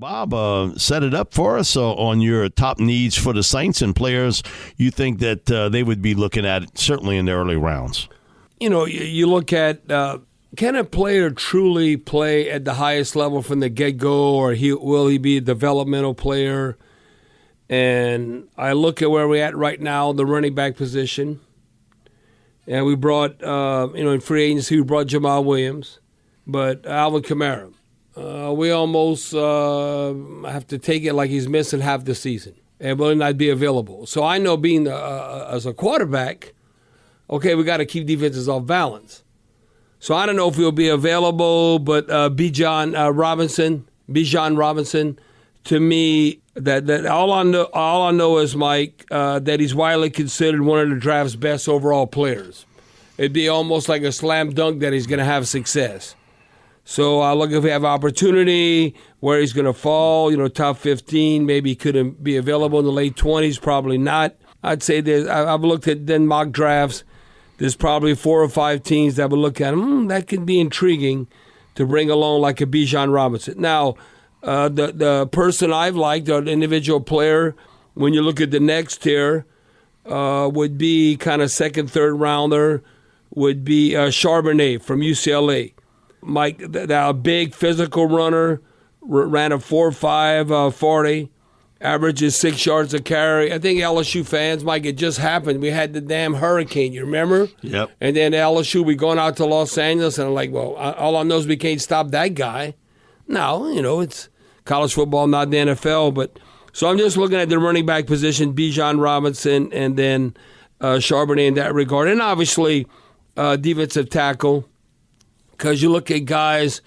Bob, set it up for us on your top needs for the Saints and players you think that they would be looking at, certainly in the early rounds. You look at can a player truly play at the highest level from the get-go, or will he be a developmental player? And I look at where we're at right now, the running back position. And we brought, in free agency, we brought Jamal Williams, but Alvin Kamara. We almost have to take it like he's missing half the season and will not be available. So I know being as a quarterback, okay, we got to keep defenses off balance. So I don't know if he'll be available, but Bijan Robinson, to me, that all I know is, Mike, that he's widely considered one of the draft's best overall players. It'd be almost like a slam dunk that he's going to have success. So I look if we have opportunity where he's going to fall, top 15, maybe he couldn't be available in the late 20s, probably not. I'd say I've looked at then mock drafts. There's probably 4 or 5 teams that would look at him. That could be intriguing to bring along like a Bijan Robinson. Now, the person I've liked, or the individual player, when you look at the next tier, would be kind of second, third rounder, would be Charbonnet from UCLA. Mike, a big physical runner, ran a 4.5 40, averages 6 yards a carry. I think LSU fans, Mike, it just happened. We had the damn hurricane, you remember? Yep. And then LSU, we going out to Los Angeles, and I'm like, well, all I know is we can't stop that guy. No, it's college football, not the NFL. But so I'm just looking at the running back position, Bijan Robinson, and then Charbonnet in that regard. And obviously, defensive tackle. Because you look at guys,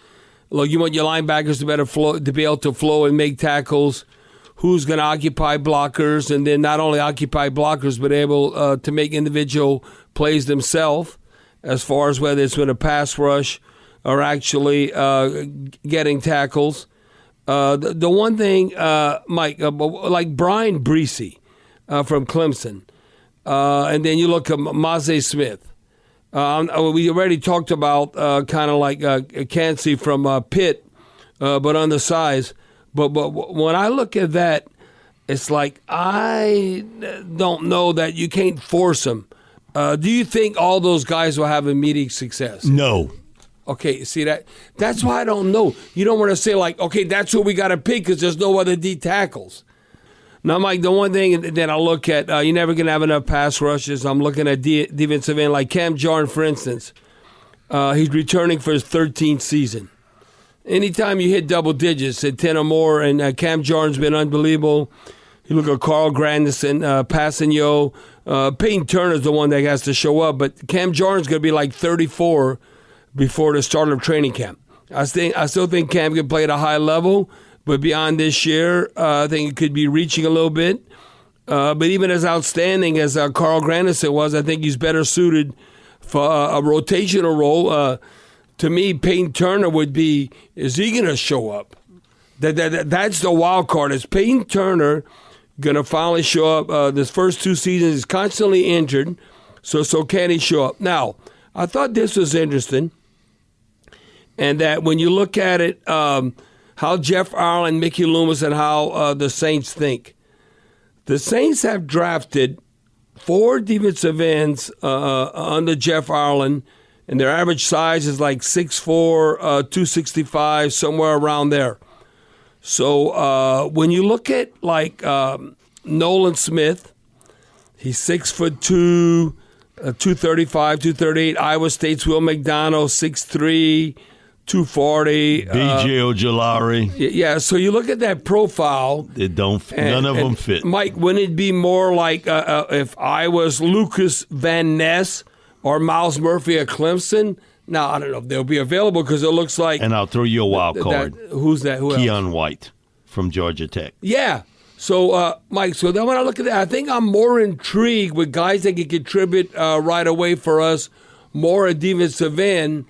look, you want your linebackers to be able to flow and make tackles. Who's going to occupy blockers, and then not only occupy blockers, but able to make individual plays themselves, as far as whether it's with a pass rush or actually getting tackles. The one thing, Mike, like Brian Breesy from Clemson, and then you look at Maze Smith. We already talked about kind of like Cansey from Pitt, but on the size. But when I look at that, it's like I don't know that you can't force them. Do you think all those guys will have immediate success? No. Okay, see that? That's why I don't know. You don't want to say like, okay, that's what we got to pick because there's no other D tackles. Now, Mike, the one thing that I look at, you're never going to have enough pass rushes. I'm looking at defensive end, like Cam Jordan, for instance. He's returning for his 13th season. Anytime you hit double digits at 10 or more, and Cam Jordan's been unbelievable. You look at Carl Granderson, Passanio. Peyton Turner's the one that has to show up, but Cam Jordan's going to be like 34 before the start of training camp. I still think Cam can play at a high level. But beyond this year, I think it could be reaching a little bit. But even as outstanding as Carl Granderson was, I think he's better suited for a rotational role. To me, Peyton Turner would be, is he going to show up? That's the wild card. Is Peyton Turner going to finally show up? This first 2 seasons, he's constantly injured. So can he show up? Now, I thought this was interesting. And that when you look at it, how Jeff Ireland, Mickey Loomis, and how the Saints think. The Saints have drafted 4 defensive ends under Jeff Ireland, and their average size is like 6'4", 265, somewhere around there. So when you look at like Nolan Smith, he's 6'2", 235, 238. Iowa State's Will McDonald, 6'3", 240. B.J. Ojolari. Yeah, so you look at that profile. None of them fit. Mike, wouldn't it be more like if I was Lucas Van Ness or Miles Murphy at Clemson? Now, I don't know if they'll be available because it looks like. And I'll throw you a wild card. Who's that? Who Keon else? White from Georgia Tech. Yeah. So, Mike, so then when I look at that, I think I'm more intrigued with guys that can contribute right away for us, more a defensive end.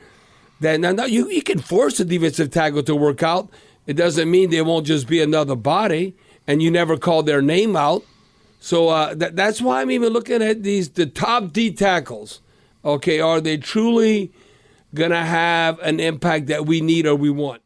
Now you can force a defensive tackle to work out. It doesn't mean they won't just be another body, and you never call their name out. So that's why I'm even looking at the top D tackles. Okay, are they truly going to have an impact that we need or we want?